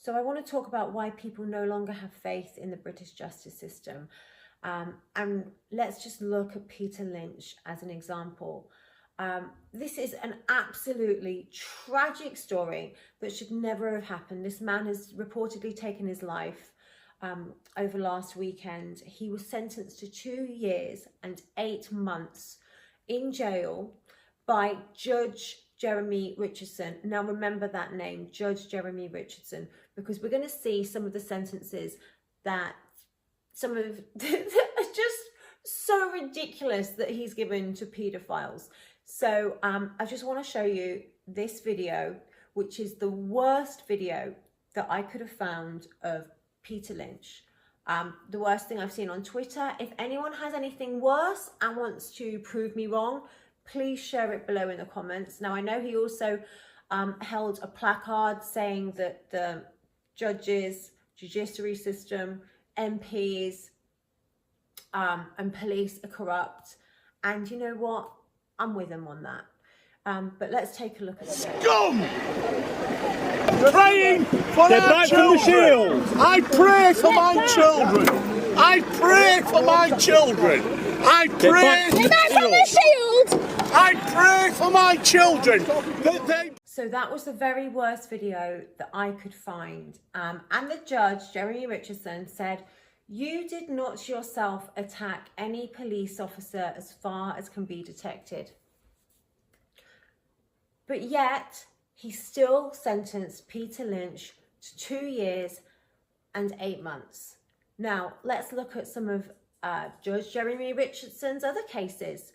So I want to talk about why people no longer have faith in the British justice system. And let's just look at Peter Lynch as an example. This is an absolutely tragic story that should never have happened. This man has reportedly taken his life over last weekend. He was sentenced to 2 years and 8 months in jail by Judge Jeremy Richardson. Now remember that name, Judge Jeremy Richardson, because we're going to see some of the sentences that some of are just so ridiculous that he's given to paedophiles. So I just want to show you this video, which is the worst video that I could have found of Peter Lynch. The worst thing I've seen on Twitter. If anyone has anything worse and wants to prove me wrong, please share it below in the comments. Now, I know he also held a placard saying that the judges, judiciary system, MPs and police are corrupt. And you know what? I'm with him on that. But let's take a look at it. Scum! Praying for our children. I pray for my children. I pray for my children. I pray for the shield. I pray for my children that they... So that was the very worst video that I could find. And the judge, Jeremy Richardson, said, "You did not yourself attack any police officer as far as can be detected." But yet, he still sentenced Peter Lynch to 2 years and 8 months. Now, let's look at some of Judge Jeremy Richardson's other cases.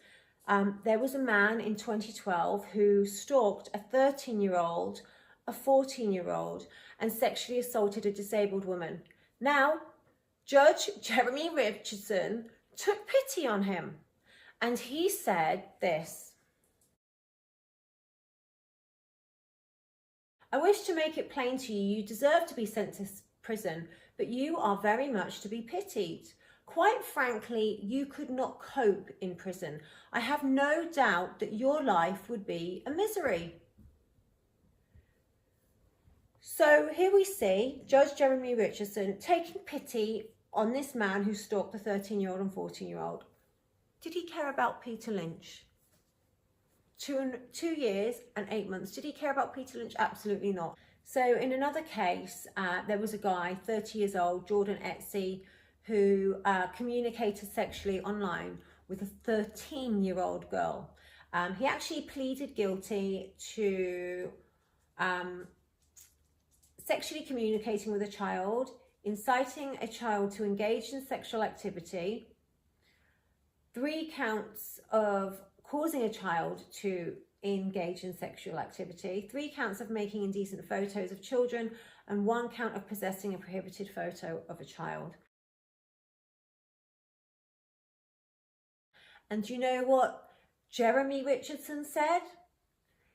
There was a man in 2012 who stalked a 13-year-old, a 14-year-old, and sexually assaulted a disabled woman. Now, Judge Jeremy Richardson took pity on him, and he said this: "I wish to make it plain to you, you deserve to be sent to prison, but you are very much to be pitied. Quite frankly, you could not cope in prison. I have no doubt that your life would be a misery." So here we see Judge Jeremy Richardson taking pity on this man who stalked the 13-year-old and 14-year-old. Did he care about Peter Lynch? 2 years and 8 months. Did he care about Peter Lynch? Absolutely not. So in another case, there was a guy, 30 years old, Jordan Etsy, who communicated sexually online with a 13-year-old girl. He actually pleaded guilty to sexually communicating with a child, inciting a child to engage in sexual activity, 3 counts of causing a child to engage in sexual activity, 3 counts of making indecent photos of children, and 1 count of possessing a prohibited photo of a child. And do you know what Jeremy Richardson said?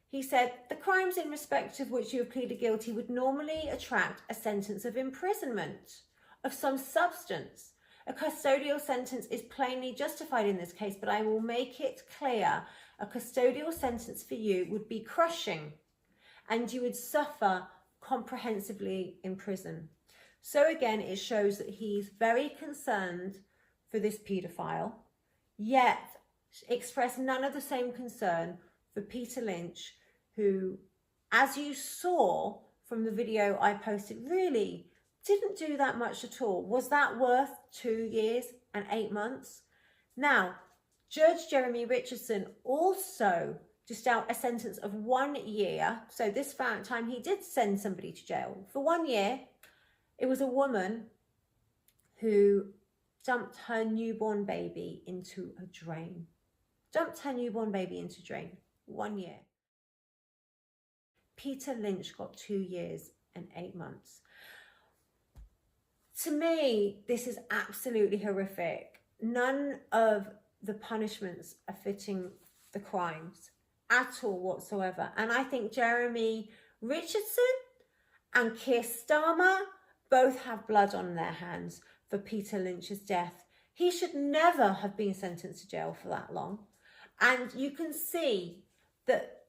He said, "The crimes in respect of which you have pleaded guilty would normally attract a sentence of imprisonment of some substance. A custodial sentence is plainly justified in this case, but I will make it clear a custodial sentence for you would be crushing and you would suffer comprehensively in prison." So again, it shows that he's very concerned for this paedophile, yet expressed none of the same concern for Peter Lynch, who, as you saw from the video I posted, really didn't do that much at all. Was that worth 2 years and 8 months? Now, Judge Jeremy Richardson also dished out a sentence of 1 year. So this time he did send somebody to jail for 1 year. It was a woman who dumped her newborn baby into a drain. Dumped her newborn baby into a drain. 1 year. Peter Lynch got 2 years and 8 months. To me, this is absolutely horrific. None of the punishments are fitting the crimes at all whatsoever. And I think Jeremy Richardson and Keir Starmer both have blood on their hands for Peter Lynch's death. He should never have been sentenced to jail for that long. And you can see that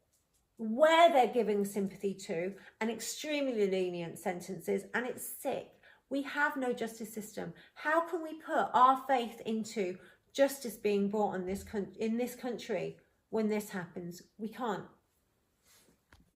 where they're giving sympathy to, and extremely lenient sentences, and it's sick. We have no justice system. How can we put our faith into justice being brought in this country when this happens? We can't.